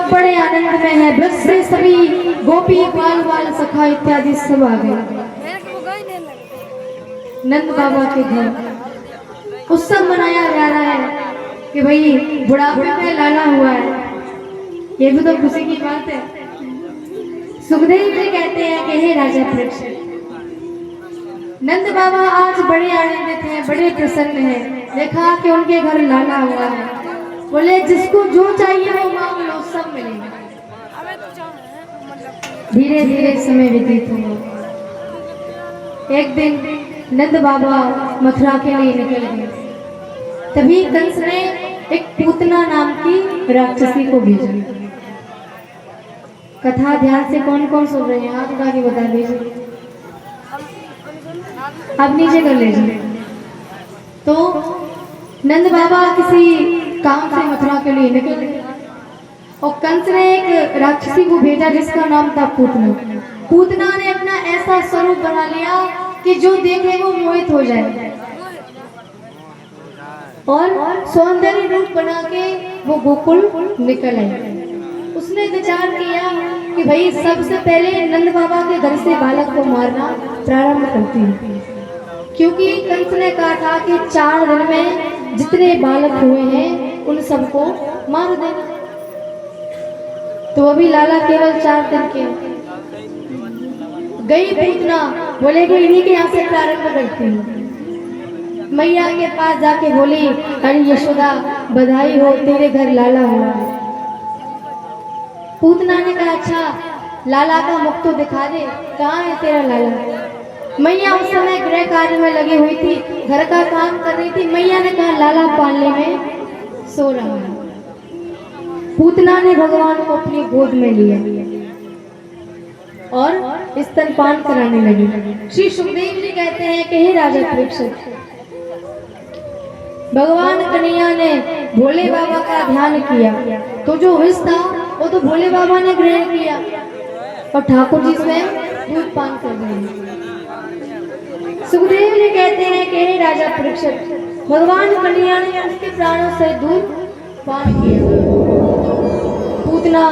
सब बड़े आनंद में है। ब्रज से सभी गोपी ग्वाल वाल सखा इत्यादि सब आ गए नंद बाबा के घर। उत्सव मनाया जा रहा है कि भाई बुढ़ापे में लाला हुआ है, ये भी तो खुशी की बात है। सुखदेव जी कहते हैं कि हे राजा परीक्षित, नंद बाबा आज बड़े आनंदित हैं, बड़े प्रसन्न हैं। देखा कि उनके घर लाला हुआ है। बोले जिसको जो चाहिए वो मांग लो, सब मिलेगा। धीरे धीरे समय व्यतीत हुआ। एक दिन नंद बाबा मथुरा के लिए निकल गए। तभी कंस ने एक पूतना नाम की राक्षसी को भेजा। कथा ध्यान से कौन कौन सुन रहे हैं हाथ उठा के बता दीजिए। अब नीचे कर लीजिए। तो नंद बाबा किसी काम से मथुरा के लिए निकल गए और कंस ने एक राक्षसी को भेजा जिसका नाम था पूतना। पूतना ने अपना ऐसा स्वरूप बना लिया कि जो देखे वो मोहित हो जाए और सौंदर्य रूप बना के वो गोकुल निकल आए। उसने विचार किया कि भाई सबसे पहले नंद बाबा के घर से बालक को मारना प्रारंभ करती हूँ, क्योंकि कंस ने कहा था कि 4 दिन में जितने बालक हुए हैं उन सबको मार देना। तो अभी लाला केवल 4 दिन के गई पूतना। बोले कि इन्हीं के यहाँ से प्रारंभ करती हूँ। मैया के पास जाके बोली, अरे यशोदा बधाई हो, तेरे घर लाला हुआ है। पूतना ने कहा अच्छा लाला का मुख तो दिखा दे, कहाँ है तेरा लाला। मैया उस समय गृह कार्य में लगी हुई थी, घर का काम कर रही थी। मैया ने कहा लाला पालने में सो रहा है। पूतना ने भगवान को अपनी गोद में लिया और स्तनपान कराने लगी। श्री सुखदेव जी कहते हैं कि हे राजा परीक्षित, भगवान कन्हैया ने भोले बाबा का ध्यान किया तो जो विष था वो तो भोले बाबा ने ग्रहण किया और ठाकुर जी स्वयं दूध पान कर रहे। सुखदेव जी कहते हैं कि हे राजा परीक्षित, भगवान कन्हैया ने उसके प्राणों से दूध पान किया। पूतना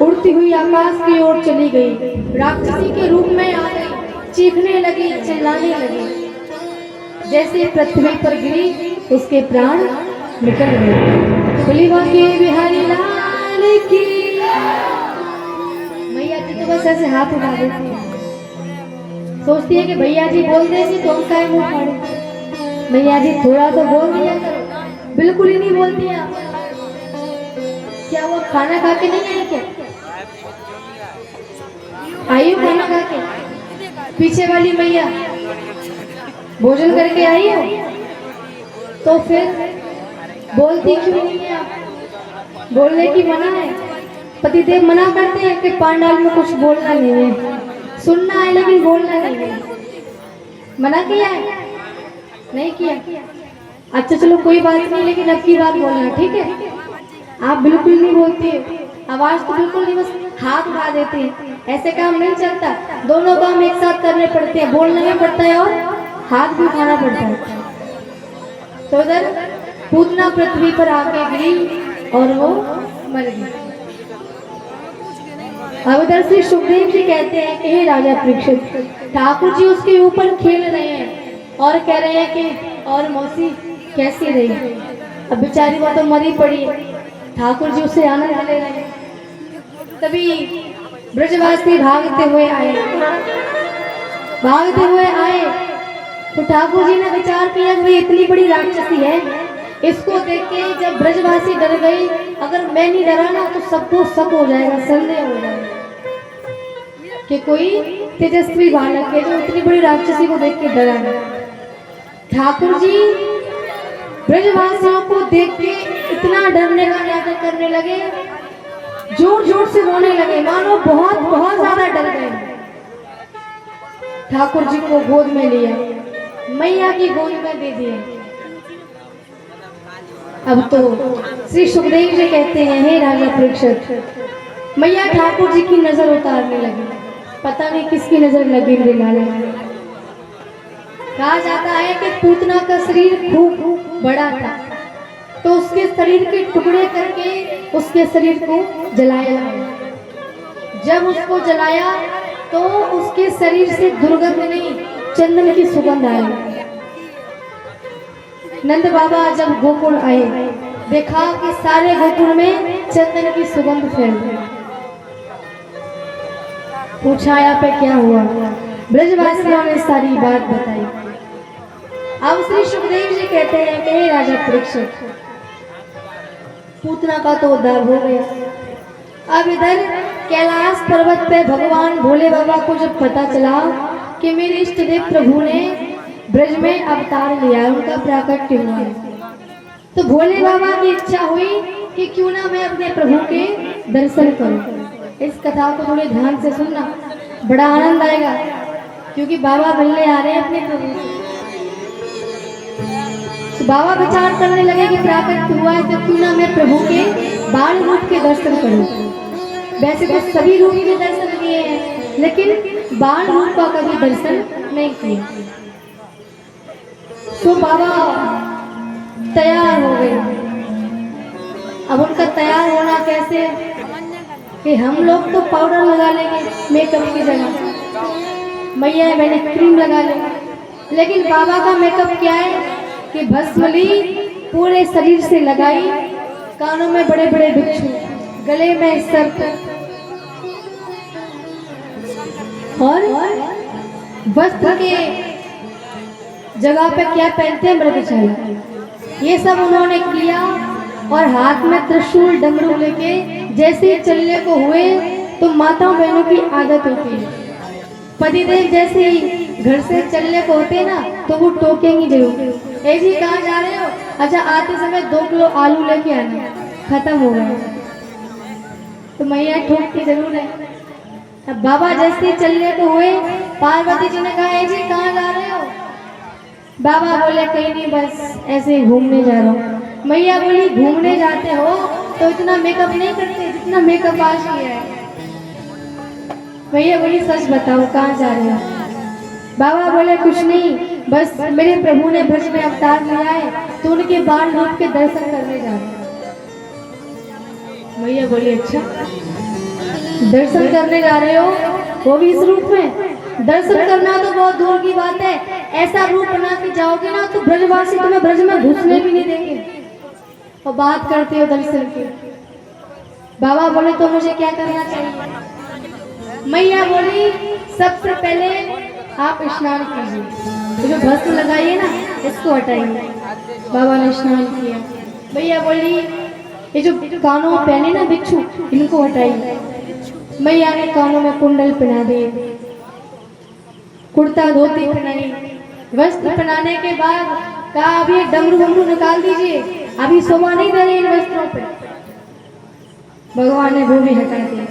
उड़ती हुई आकाश की ओर चली गई, राक्षसी के रूप में आ गई, चीखने लगी, चिल्लाने लगी। जैसे पृथ्वी पर गिरी उसके प्राण निकल गए। बोलिवा के बिहारी लाल की। मैया जी तो बस ऐसे हाथ उठा देती है, सोचती है कि भैया जी बोल देगी तो हम काय मुंह फाड़े। मैया जी थोड़ा तो बोल दिया करो, बिल्कुल ही नहीं बोलती है। क्या वो खाना खा के नहीं आई क्या? आई हो खाना खा के? पीछे वाली मैया भोजन करके आई हो तो फिर बोलती क्यों नहीं है आप? बोलने की मना है। पतिदेव मना करते हैं कि पांडाल में कुछ बोलना नहीं है, सुनना है लेकिन बोलना नहीं है। मना किया है? नहीं किया? अच्छा चलो कोई बात नहीं, लेकिन अब की बात बोलना, ठीक है? आप बिल्कुल नहीं बोलती हो, आवाज तो बिल्कुल नहीं, बस हाथ उठा देते हैं। ऐसे काम नहीं चलता, दोनों काम एक साथ करने पड़ते हैं, बोलना भी पड़ता है और हाथ भी उठाना पड़ता है। तो उधर पूतना पृथ्वी पर आके गिरी और वो मर गई। अब उधर से सुखदेव जी कहते हैं कि हे राजा परीक्षित, ठाकुर जी उसके ऊपर खेल रहे हैं और कह रहे हैं कि और मौसी कैसी रही। अब बेचारी वो तो मरी पड़ी है, ठाकुर जी उससे आनंद ले रहे हैं। तभी ब्रजवासी भागते हुए आए तो ठाकुर जी ने विचार किया कि इतनी बड़ी राक्षसी है, इसको देख के जब ब्रजवासी डर गए, अगर मैं नहीं डरा ना तो सबको शक हो जाएगा, संदेह हो जाएगा कि कोई तेजस्वी बालक है जो इतनी बड़ी राक्षसी को देख के डरा है। ठाकुर जी ब्रजवासियों को देख के इतना डरने का नाटक करने लगे, जोर जोर से रोने लगे, मानो बहुत बहुत ज्यादा डर गए। ठाकुर जी को गोद में लिया, मैया की गोद में दे दिया। अब तो श्री सुखदेव जी कहते हैं हे राजा परीक्षित, मैया ठाकुर जी की नजर उतारने लगी। पता नहीं किसकी नजर लगी लाला। कहा जाता है कि पूतना का शरीर खूब बड़ा था, तो उसके शरीर के टुकड़े करके उसके शरीर को जलाया। जब उसको जलाया तो उसके शरीर से दुर्गंध नहीं, चंदन की सुगंध आई। नंद बाबा जब गोकुल आए, देखा कि सारे गोकुल में चंदन की सुगंध फैल गई। पूछा यहाँ पे क्या हुआ? ब्रजवासियों ने सारी बात बताई। अब श्री सुखदेव जी कहते हैं कि हे राजा परीक्षित, पूतना का तो उद्धार हो गया। अब इधर कैलाश पर्वत पे भगवान भोले बाबा को जब पता चला कि मेरे इष्ट देव प्रभु ने ब्रज में अवतार लिया, उनका प्राकट्य हुआ है, तो भोले बाबा की इच्छा हुई कि क्यों ना मैं अपने प्रभु के दर्शन करूं। इस कथा को थोड़े ध्यान से सुनना, बड़ा आनंद आएगा, क्योंकि बाबा मिलने आ रहे हैं अपने प्रभु से। तो बाबा विचार करने लगे कि प्राकट्य हुआ है तो क्यों ना मैं प्रभु के बाल रूप के दर्शन करूं। वैसे तो सभी रूप के दर्शन किए हैं, लेकिन बाल रूप का कभी दर्शन नहीं किया। तो बाबा तैयार हो गए। अब उनका तैयार होना कैसे कि हम लोग तो पाउडर लगा लेंगे मेकअप की जगह, मैया मैंने क्रीम लगा लेंगे, लेकिन बाबा का मेकअप क्या है कि भस्म ली, पूरे शरीर से लगाई, कानों में बड़े बड़े बिच्छू, गले में सर्प, और वस्त्र के जगह पे क्या पहनते हैं? मृगशाला। ये सब उन्होंने किया और हाथ में त्रिशूल डमरू लेके जैसे ही चलने को हुए तो माताओं बहनों की आदत होती है, पतिदेव जैसे ही घर से चलने को होते ना तो वो टोकेंगी जरूर, ए जी कहाँ जा रहे हो? अच्छा आते समय 2 किलो आलू लेके आना, खत्म हो गया। तो मैया ठोकती जरूर है। अब बाबा जैसे ही चलने को हुए, पार्वती जी ने कहा ए जी कहाँ जा रहे हो? बाबा बोले कहीं नहीं, बस ऐसे घूमने जा रहा हूँ। मैया बोली घूमने जाते हो तो इतना मेकअप नहीं करते जितना मेकअप आज किया है। मैया बोली सच बताओ कहाँ जा रहे हो? बाबा बोले कुछ नहीं, बस मेरे प्रभु ने ब्रज में अवतार लिया है तो उनके बाल रूप के दर्शन करने जा रहे हैं। मैया बोली अच्छा दर्शन करने जा रहे हो, वो भी इस रूप में? दर्शन करना तो बहुत दूर की बात है, ऐसा रूप बना के जाओगे ना तो ब्रजवासी तुम्हें ब्रज में घुसने भी नहीं देंगे, और बात करते हो दर्शन की। बाबा बोले तो मुझे क्या करना चाहिए? मैया बोली सबसे पहले आप स्नान कीजिए, जो भस्म लगाइए ना इसको हटाइए। बाबा ने स्नान किया। मैया बोली ये जो कानों में पहने ना बिच्छू इनको हटाइए। मैया ने कानों में कुंडल पहना दिए, कुर्ता धोती पहनाई, वस्त्र पहनाने के बाद कहा अभी डमरू डमरू निकाल दीजिए, अभी शोभा नहीं दे रही इन वस्त्रों पे। भगवान ने वो भी हटा दिया।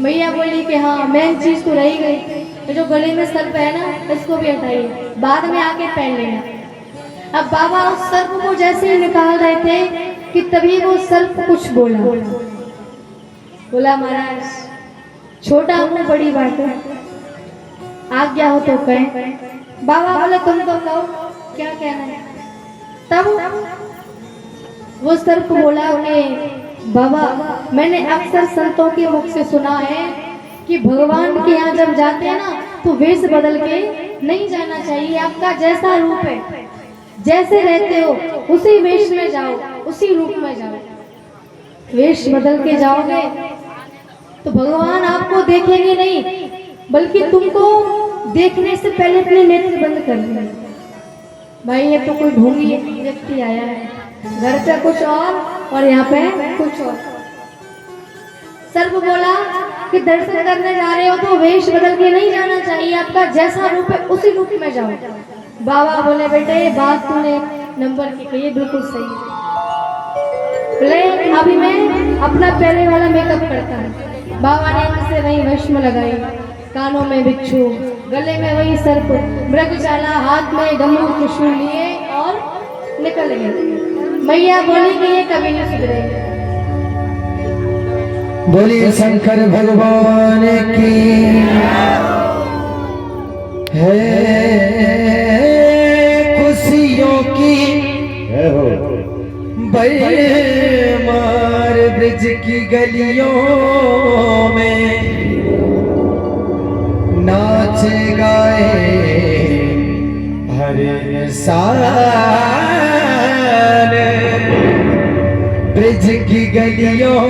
मैया बोली कि हाँ मेन चीज तो रही गई, तो जो गले में सर्प है ना इसको भी हटाइए, बाद में आके पहन लेना। अब बाबा उस सर्प को जैसे ही निकाल रहे थे कि तभी वो सर्प कुछ बोला महाराज छोटा मुंह बड़ी बात है, आज्ञा हो तो कहें। बाबा बोले तुम तो कहो क्या कहना है। तब वो सर्प बोला कि बाबा मैंने अक्सर संतों के मुख से सुना है कि भगवान के यहाँ जब जाते हैं ना तो वेश बदल के नहीं जाना चाहिए, आपका जैसा रूप है जैसे रहते हो उसी वेश में जाओ, उसी रूप में जाओ। वेश बदल के जाओगे तो भगवान आपको देखेंगे नहीं, बल्कि तुमको देखने से पहले अपने नेत्र बंद कर लेंगे। भाई ये तो कोई ढोंगी व्यक्ति आया है, घर पे कुछ और यहाँ पे कुछ और। सर्प बोला कि दर्शन करने जा रहे हो तो वेश बदल के नहीं जाना चाहिए, आपका जैसा रूप है उसी रूप में जाओ। बाबा बोले बेटे ये बात तूने नंबर की कही, बिल्कुल सही। बोले अभी मैं अपना पहले वाला मेकअप करता हूँ। बाबा ने उनसे वही भस्म लगाई, कानों में बिच्छू, गले में वही सर्प, मृगशाला, हाथ में डमरू त्रिशूल लिए और निकल गए। मैया बोली कि ये कभी नहीं सुधरेगा। बोलिए शंकर भगवान की है खुशियों की मार ब्रिज की गलियों में नाच गाए हर इंसान। ब्रिज की गलियों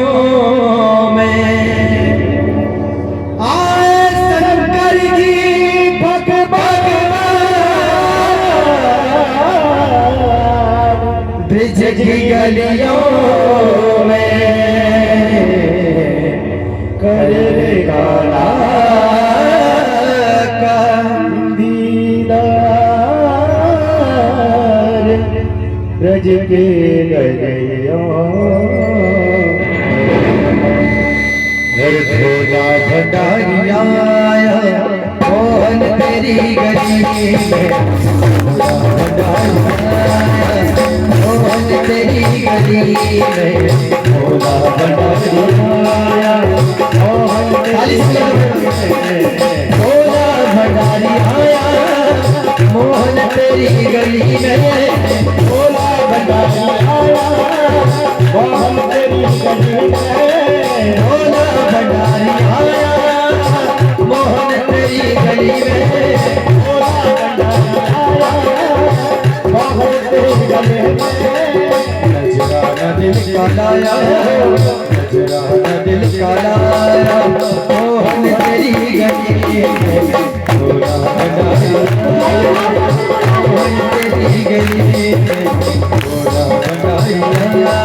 में आए शंकर जी भगवान। ब्रिज की गलियों में करेगा ब्रज के गलियों भोला भंडारी आया मोहन तेरी गली में। भोला भंडारी आया मोहन तेरी गली में। भोला भंडारी आया मोहन तेरी गली में। भोला भंडारी आया मोहन तेरी गली में। भोला भंडारी आया मोहन तेरी गली में। भोला भंडारी आया मोहन तेरी गली में। भोला भंडारी आया मोहन तेरी गली में। नजराना दिल का लाया नजराना दिल का लाया मोहन तेरी गली में। भोला भंडारी आया मोहन तेरी गली में।